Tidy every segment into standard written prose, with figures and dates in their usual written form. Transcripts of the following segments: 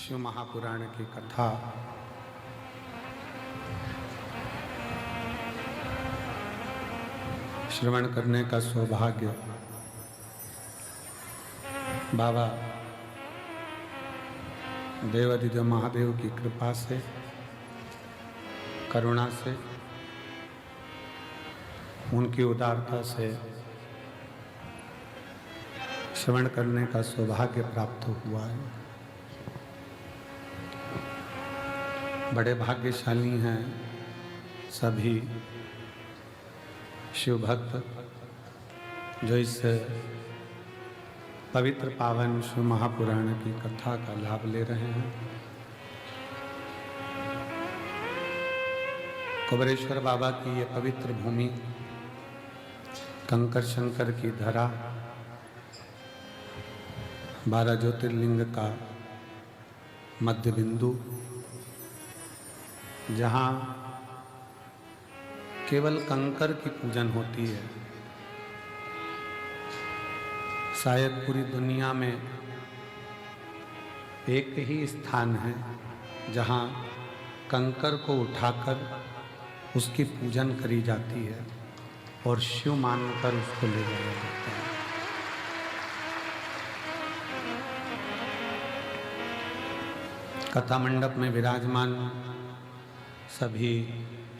शिव महापुराण की कथा श्रवण करने का सौभाग्य बाबा देवादिदेव महादेव की कृपा से, करुणा से, उनकी उदारता से श्रवण करने का सौभाग्य प्राप्त हुआ है। बड़े भाग्यशाली हैं सभी शिव भक्त जो इस पवित्र पावन शिव महापुराण की कथा का लाभ ले रहे हैं। कुबरेश्वर बाबा की ये पवित्र भूमि, कंकर शंकर की धरा, 12 ज्योतिर्लिंग का मध्य बिंदु, जहाँ केवल कंकर की पूजन होती है। शायद पूरी दुनिया में एक ही स्थान है जहाँ कंकर को उठाकर उसकी पूजन करी जाती है और शिव मानकर उसको ले जाया जाता है। कथा मंडप में विराजमान सभी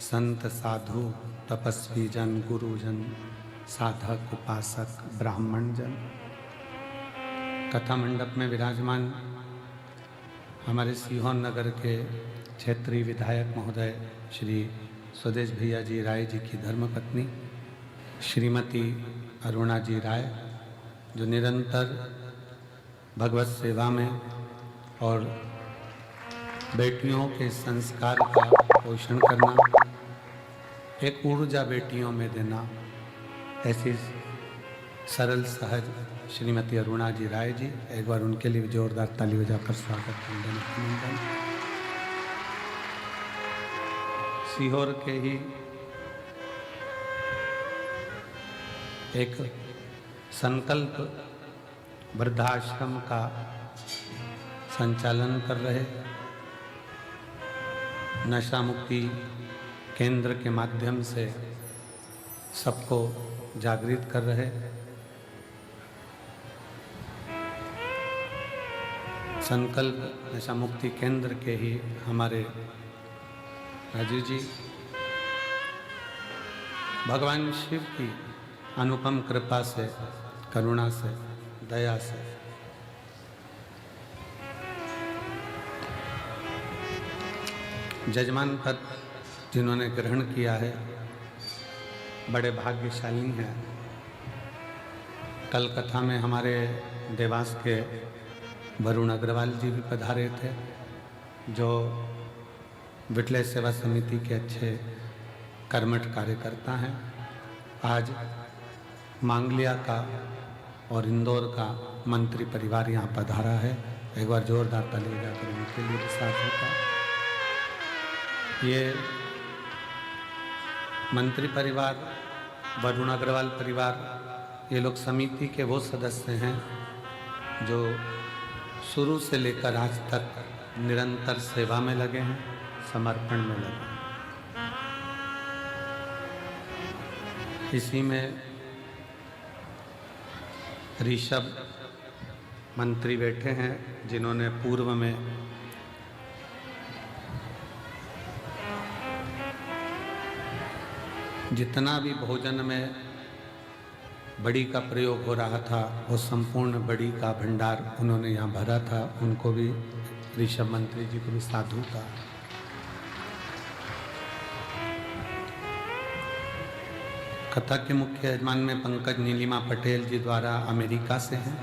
संत, साधु, तपस्वी जन, गुरुजन, साधक, उपासक, ब्राह्मण जन, कथा मंडप में विराजमान हमारे सीहोर नगर के क्षेत्रीय विधायक महोदय श्री स्वदेश भैया जी राय जी की धर्मपत्नी श्रीमती अरुणा जी राय, जो निरंतर भगवत सेवा में और बेटियों के संस्कार का पोषण करना, एक ऊर्जा बेटियों में देना, ऐसी सरल सहज श्रीमती अरुणा जी राय जी, एक बार उनके लिए जोरदार ताली बजाकर स्वागत करते। सीहोर के ही एक संकल्प वृद्धाश्रम का संचालन कर रहे, नशा मुक्ति केंद्र के माध्यम से सबको जागृत कर रहे संकल्प नशा मुक्ति केंद्र के ही हमारे राजू जी, भगवान शिव की अनुपम कृपा से, करुणा से, दया से जजमान पद जिन्होंने ग्रहण किया है, बड़े भाग्यशाली हैं। कल कथा में हमारे देवास के वरुण अग्रवाल जी भी पधारे थे, जो विटले सेवा समिति के अच्छे कर्मठ कार्यकर्ता हैं। आज मांगलिया का और इंदौर का मंत्री परिवार यहाँ पधारा है। एक बार जोरदार ताली बजाकर उनके लिए साथ होता है। ये मंत्री परिवार, वरुण अग्रवाल परिवार, ये लोग समिति के वो सदस्य हैं जो शुरू से लेकर आज तक निरंतर सेवा में लगे हैं, समर्पण में लगे हैं। इसी में ऋषभ मंत्री बैठे हैं, जिन्होंने पूर्व में जितना भी भोजन में बड़ी का प्रयोग हो रहा था, वो संपूर्ण बड़ी का भंडार उन्होंने यहाँ भरा था। उनको भी, ऋषभ मंत्री जी को भी साधु का। कथा के मुख्य यजमान में पंकज नीलिमा पटेल जी द्वारा अमेरिका से हैं,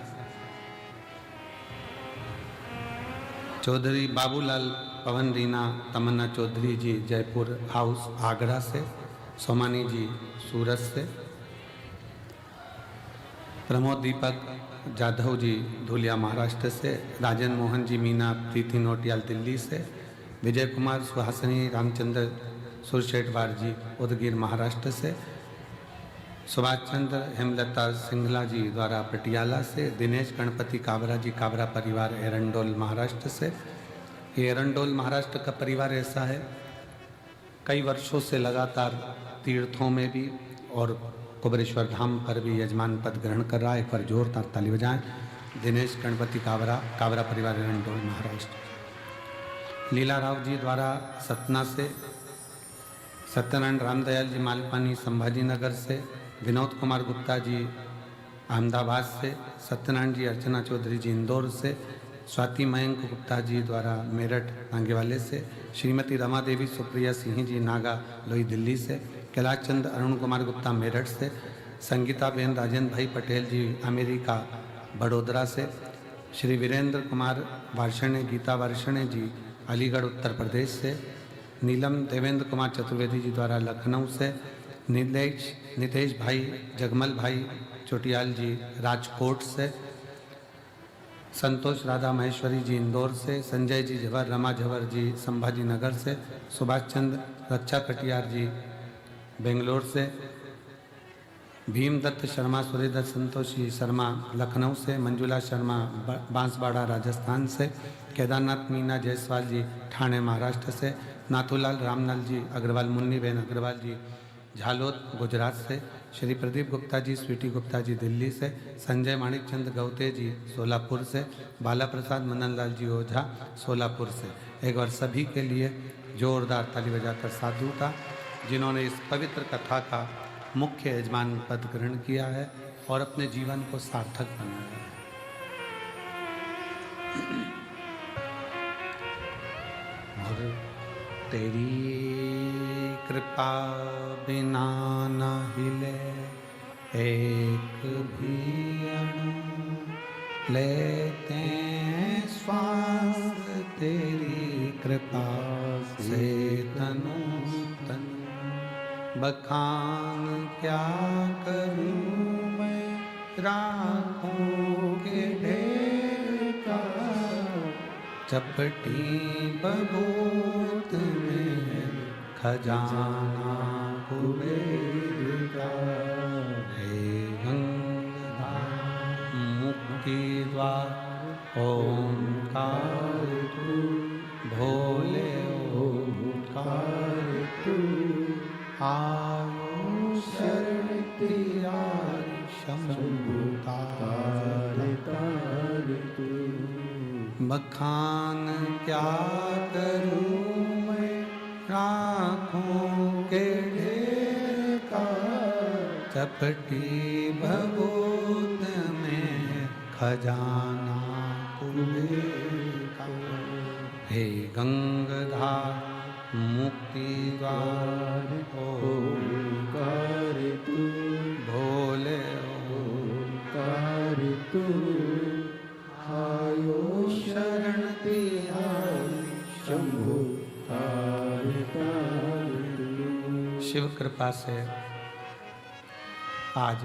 चौधरी बाबूलाल पवन रीना तमन्ना चौधरी जी जयपुर हाउस आगरा से, सोमानी जी सूरत से, प्रमोद दीपक जाधव जी धुलिया महाराष्ट्र से, राजन मोहन जी मीना प्रीति नोटियाल दिल्ली से, विजय कुमार सुहासिनी रामचंद्र सुरशेटवार जी उदगीर महाराष्ट्र से, सुभाष चंद्र हेमलता सिंघला जी द्वारा पटियाला से, दिनेश गणपति काबरा जी काबरा परिवार एरंडोल महाराष्ट्र से, ये एरंडोल महाराष्ट्र का परिवार ऐसा है, कई वर्षों से लगातार तीर्थों में भी और कुबरेश्वर धाम पर भी यजमान पद ग्रहण कर रहा है। एक बार जोरदार ताली बजाएं। दिनेश गणपति काबरा, काबरा परिवार एरंडोल महाराष्ट्र। लीला राव जी द्वारा सतना से, सत्यनारायण रामदयाल जी मालपानी संभाजी नगर से, विनोद कुमार गुप्ता जी अहमदाबाद से, सत्यनारायण जी अर्चना चौधरी जी इंदौर से, स्वाति मयंक गुप्ता जी द्वारा मेरठ नांगेवाले से, श्रीमती रमा देवी सुप्रिया सिंह जी नागा लोई दिल्ली से, कैलाश चंद अरुण कुमार गुप्ता मेरठ से, संगीता बेन राजेंद्र भाई पटेल जी अमेरिका बड़ोदरा से, श्री वीरेंद्र कुमार वार्षणे गीता वार्षणे जी अलीगढ़ उत्तर प्रदेश से, नीलम देवेंद्र कुमार चतुर्वेदी जी द्वारा लखनऊ से, नितेश भाई जगमल भाई चोटियाल जी राजकोट से, संतोष राधा महेश्वरी जी इंदौर से, संजय जी झवर रमा झवर जी संभाजी नगर से, सुभाष चंद्र रक्षा कटियार जी बेंगलोर से, भीमदत्त शर्मा सूर्यदत्त संतोषी शर्मा लखनऊ से, मंजुला शर्मा बांसवाड़ा राजस्थान से, केदारनाथ मीना जायसवाल जी ठाणे महाराष्ट्र से, नाथूलाल रामलाल जी अग्रवाल मुन्नी बेन अग्रवाल जी झालोद गुजरात से, श्री प्रदीप गुप्ता जी स्वीटी गुप्ता जी दिल्ली से, संजय माणिक चंद गौते जी सोलापुर से, बाला प्रसाद मनन लाल जी ओझा सोलापुर से। एक बार सभी के लिए जोरदार ताली बजाकर साधुता, जिन्होंने इस पवित्र कथा का मुख्य यजमान पद ग्रहण किया है और अपने जीवन को सार्थक बनाया है। और तेरी कृपा बिना न हिले एक भी अणु, लेते हैं श्वास तेरी कृपा से तनु तनु। बखान क्या करूं मैं राहों के ढेर का, चपटी बबूत में खजाना कुबेर का। हे गंगाधार मुक्ति द्वार ओंकार तू, भोले ओंकार तू, आयो शरण तिहारी शंभु तार तार तू। बखान क्या करूं मैं राखों के ढेर का, चपटी भभूत में खजाना कुबेर का। हे गंगाधार मुक्ति द्वार ओंकार तू, भोले ओंकार तू, आयो शरण तिहारी शंभु तार तार तू। शिव कृपा से आज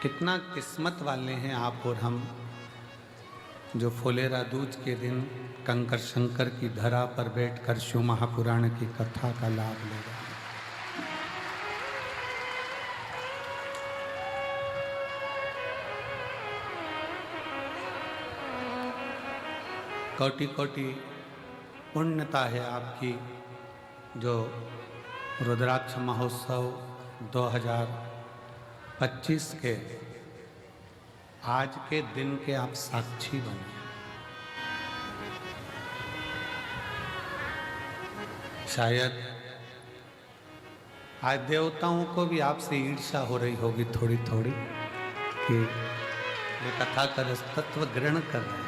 कितना किस्मत वाले हैं आप और हम, जो फुलेरा दूज के दिन कंकर शंकर की धरा पर बैठकर शिव महापुराण की कथा का लाभ ले रहे हैं। कोटि कोटि पुण्यता है आपकी, जो रुद्राक्ष महोत्सव 2025 के आज के दिन के आप साक्षी बने। शायद आज देवताओं को भी आपसे ईर्ष्या हो रही होगी थोड़ी थोड़ी, कि ये कथा का रस तत्व ग्रहण कर रहे हैं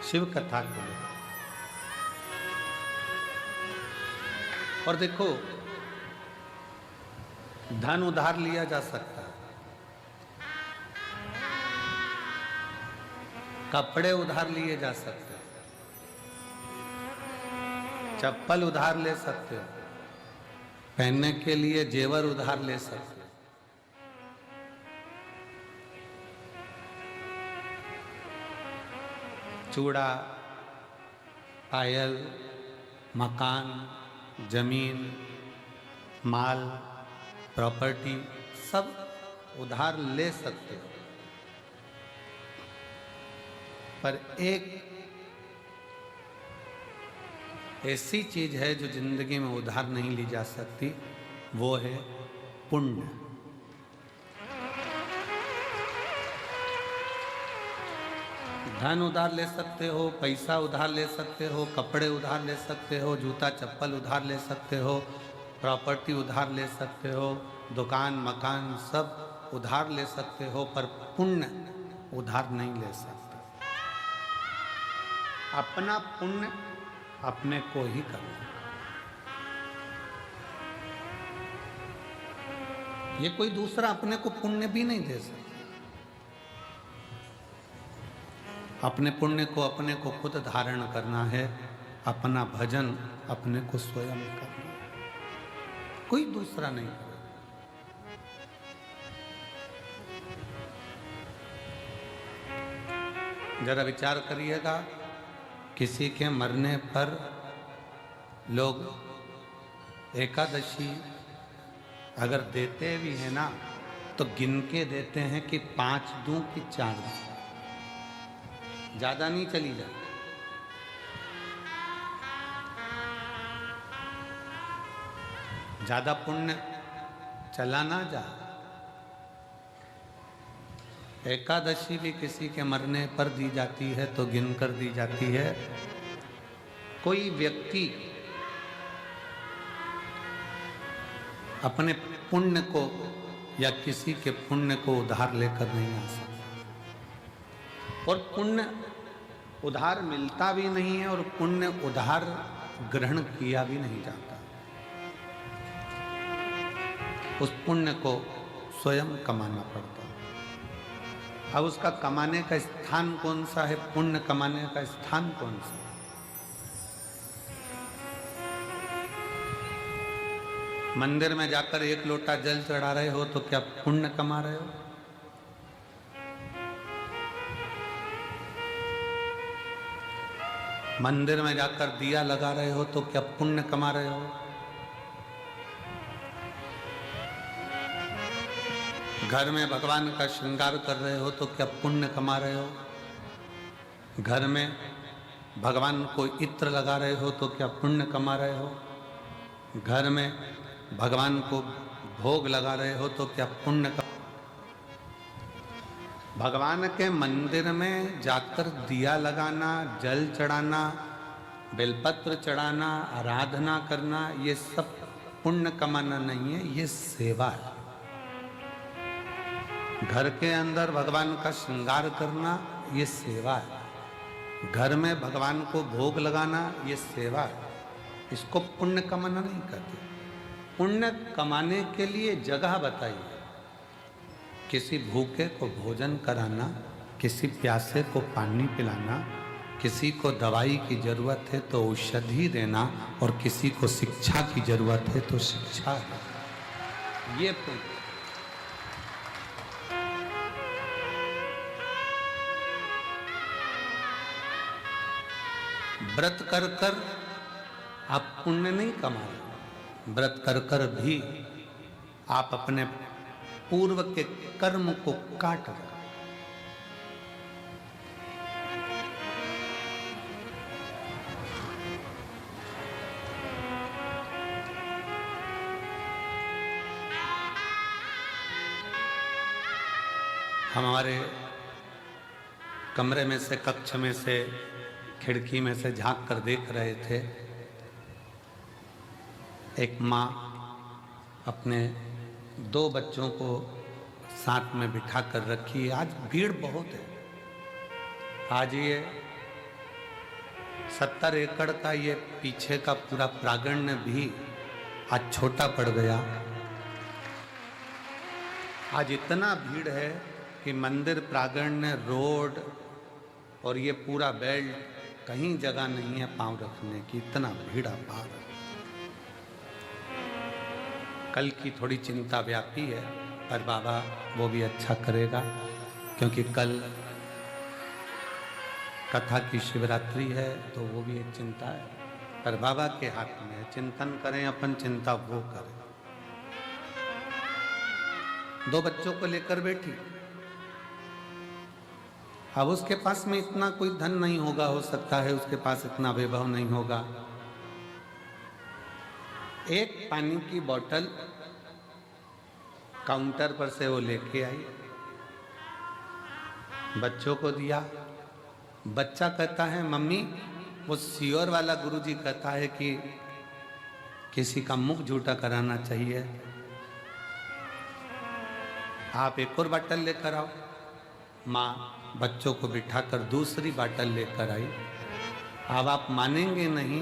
शिव कथा को। और देखो, धन उधार लिया जा सकता है, कपड़े उधार लिए जा सकते हैं, चप्पल उधार ले सकते हो, पहनने के लिए जेवर उधार ले सकते हो, चूड़ा, पायल, मकान, जमीन, माल, प्रॉपर्टी सब उधार ले सकते हो। पर एक ऐसी चीज है जो जिंदगी में उधार नहीं ली जा सकती, वो है पुण्य। धन उधार ले सकते हो, पैसा उधार ले सकते हो, कपड़े उधार ले सकते हो, जूता चप्पल उधार ले सकते हो, प्रॉपर्टी उधार ले सकते हो, दुकान मकान सब उधार ले सकते हो, पर पुण्य उधार नहीं ले सकते। अपना पुण्य अपने को ही करना। ये कोई दूसरा अपने को पुण्य भी नहीं दे सकता। अपने पुण्य को अपने को खुद धारण करना है, अपना भजन अपने को स्वयं करना है, कोई दूसरा नहीं करेगा। जरा विचार करिएगा, किसी के मरने पर लोग एकादशी अगर देते भी हैं ना, तो गिन के देते हैं कि 5 दूं कि 4 दूं, ज्यादा नहीं चली जाती। ज्यादा पुण्य चला ना जा। एकादशी भी किसी के मरने पर दी जाती है तो गिनकर दी जाती है। कोई व्यक्ति अपने पुण्य को या किसी के पुण्य को उधार लेकर नहीं आ सकता, और पुण्य उधार मिलता भी नहीं है, और पुण्य उधार ग्रहण किया भी नहीं जाता। उस पुण्य को स्वयं कमाना पड़ता है। अब उसका कमाने का स्थान कौन सा है, पुण्य कमाने का स्थान कौन सा है? मंदिर में जाकर 1 लोटा जल चढ़ा रहे हो तो क्या पुण्य कमा रहे हो? मंदिर में जाकर दिया लगा रहे हो तो क्या पुण्य कमा रहे हो? घर में भगवान का श्रृंगार कर रहे हो तो क्या पुण्य कमा रहे हो? घर में भगवान को इत्र लगा रहे हो तो क्या पुण्य कमा रहे हो? घर में भगवान को भोग लगा रहे हो तो क्या पुण्य कमा? भगवान के मंदिर में जाकर दिया लगाना, जल चढ़ाना, बेलपत्र चढ़ाना, आराधना करना, ये सब पुण्य कमाना नहीं है, ये सेवा है। घर के अंदर भगवान का श्रृंगार करना, ये सेवा है। घर में भगवान को भोग लगाना, ये सेवा है। इसको पुण्य कमाना नहीं कहते। पुण्य कमाने के लिए जगह बताइए। किसी भूखे को भोजन कराना, किसी प्यासे को पानी पिलाना, किसी को दवाई की जरूरत है तो औषधि देना, और किसी को शिक्षा की जरूरत है तो शिक्षा है। ये पुण्य। व्रत कर कर आप पुण्य नहीं कमा रहे। व्रत कर कर भी आप अपने पूर्व के कर्म को काट रहे। हमारे कमरे में से, कक्ष में से, खिड़की में से झांक कर देख रहे थे, एक माँ अपने 2 बच्चों को साथ में बिठा कर रखी है। आज भीड़ बहुत है। आज ये 70 एकड़ का ये पीछे का पूरा प्रांगण भी आज छोटा पड़ गया। आज इतना भीड़ है कि मंदिर प्रांगण, रोड और ये पूरा बेल्ट, कहीं जगह नहीं है पांव रखने की, इतना भीड़ अपार है। कल की थोड़ी चिंता व्यापी है, पर बाबा वो भी अच्छा करेगा, क्योंकि कल कथा की शिवरात्रि है, तो वो भी एक चिंता है, पर बाबा के हाथ में है। चिंतन करें अपन, चिंता वो करें। 2 बच्चों को लेकर बैठी। अब उसके पास में इतना कोई धन नहीं होगा, हो सकता है उसके पास इतना वैभव नहीं होगा। एक पानी की बोतल काउंटर पर से वो लेके आई, बच्चों को दिया। बच्चा कहता है मम्मी, वो सियोर वाला गुरुजी कहता है कि किसी का मुख झूठा कराना चाहिए, आप एक और बाटल लेकर आओ। माँ बच्चों को बिठाकर दूसरी बाटल लेकर आई। अब आप मानेंगे नहीं,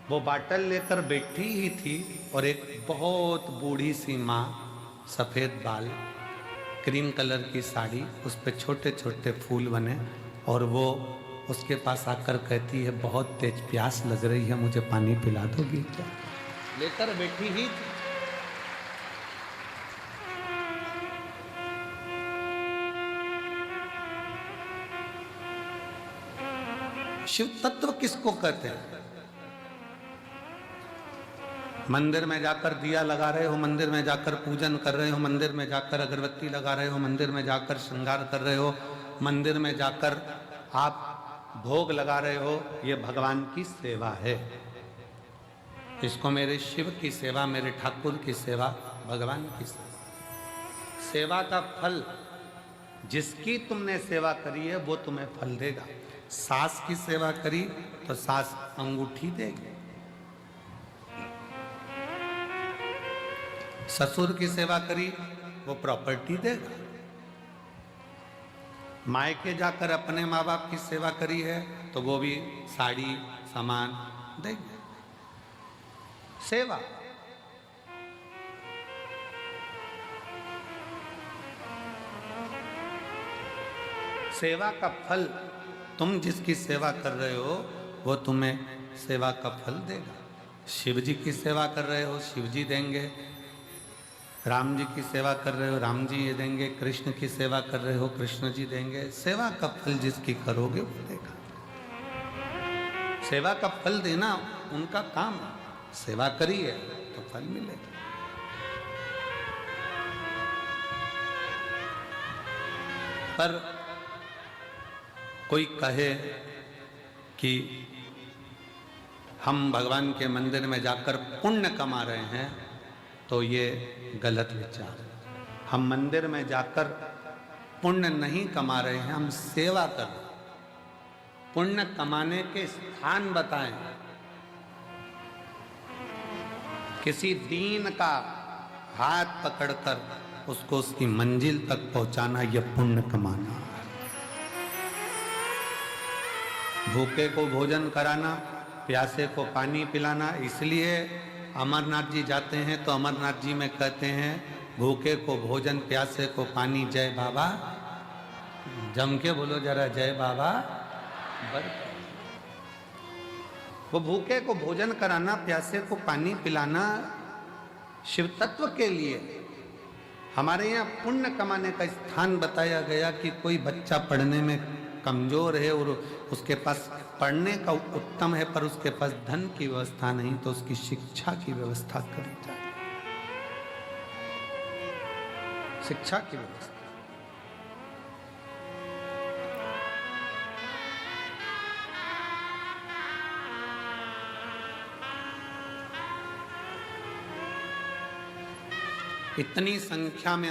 वो बाटल लेकर बैठी ही थी और एक बहुत बूढ़ी सी माँ, सफ़ेद बाल, क्रीम कलर की साड़ी, उस पर छोटे छोटे फूल बने, और वो उसके पास आकर कहती है बहुत तेज प्यास लग रही है, मुझे पानी पिला दोगी क्या? लेकर बैठी ही थी। शिव तत्व किसको कहते हैं? मंदिर में जाकर दिया लगा रहे हो, मंदिर में जाकर पूजन कर रहे हो, मंदिर में जाकर अगरबत्ती लगा रहे हो, मंदिर में जाकर श्रृंगार कर रहे हो, मंदिर में जाकर आप भोग लगा रहे हो, ये भगवान की सेवा है। इसको मेरे शिव की सेवा, मेरे ठाकुर की सेवा, भगवान की सेवा। सेवा का फल, जिसकी तुमने सेवा करी है वो तुम्हें फल देगा। सास की सेवा करी तो सास अंगूठी देगी, ससुर की सेवा करी वो प्रॉपर्टी देगा, मायके जाकर अपने माँ बाप की सेवा करी है तो वो भी साड़ी सामान देंगे। सेवा सेवा का फल, तुम जिसकी सेवा कर रहे हो वो तुम्हें सेवा का फल देगा। शिव जी की सेवा कर रहे हो, शिव जी देंगे। राम जी की सेवा कर रहे हो, राम जी ये देंगे। कृष्ण की सेवा कर रहे हो, कृष्ण जी देंगे। सेवा का फल जिसकी करोगे वो देगा। सेवा का फल देना उनका काम है। सेवा करी है तो फल मिलेगा। पर कोई कहे कि हम भगवान के मंदिर में जाकर पुण्य कमा रहे हैं, तो ये गलत विचार है। हम मंदिर में जाकर पुण्य नहीं कमा रहे हैं, हम सेवा कर रहे हैं। पुण्य कमाने के स्थान बताएं। किसी दीन का हाथ पकड़कर उसको उसकी मंजिल तक पहुंचाना, यह पुण्य कमाना है। भूखे को भोजन कराना, प्यासे को पानी पिलाना। इसलिए अमरनाथ जी जाते हैं तो अमरनाथ जी में कहते हैं, भूखे को भोजन, प्यासे को पानी, जय बाबा। जम के बोलो जरा, जय बाबा। वो भूखे को भोजन कराना, प्यासे को पानी पिलाना शिव तत्व के लिए। हमारे यहाँ पुण्य कमाने का स्थान बताया गया कि कोई बच्चा पढ़ने में कमजोर है और उसके पास पढ़ने का उत्तम है, पर उसके पास धन की व्यवस्था नहीं, तो उसकी शिक्षा की व्यवस्था करी जाए। शिक्षा की व्यवस्था। इतनी संख्या में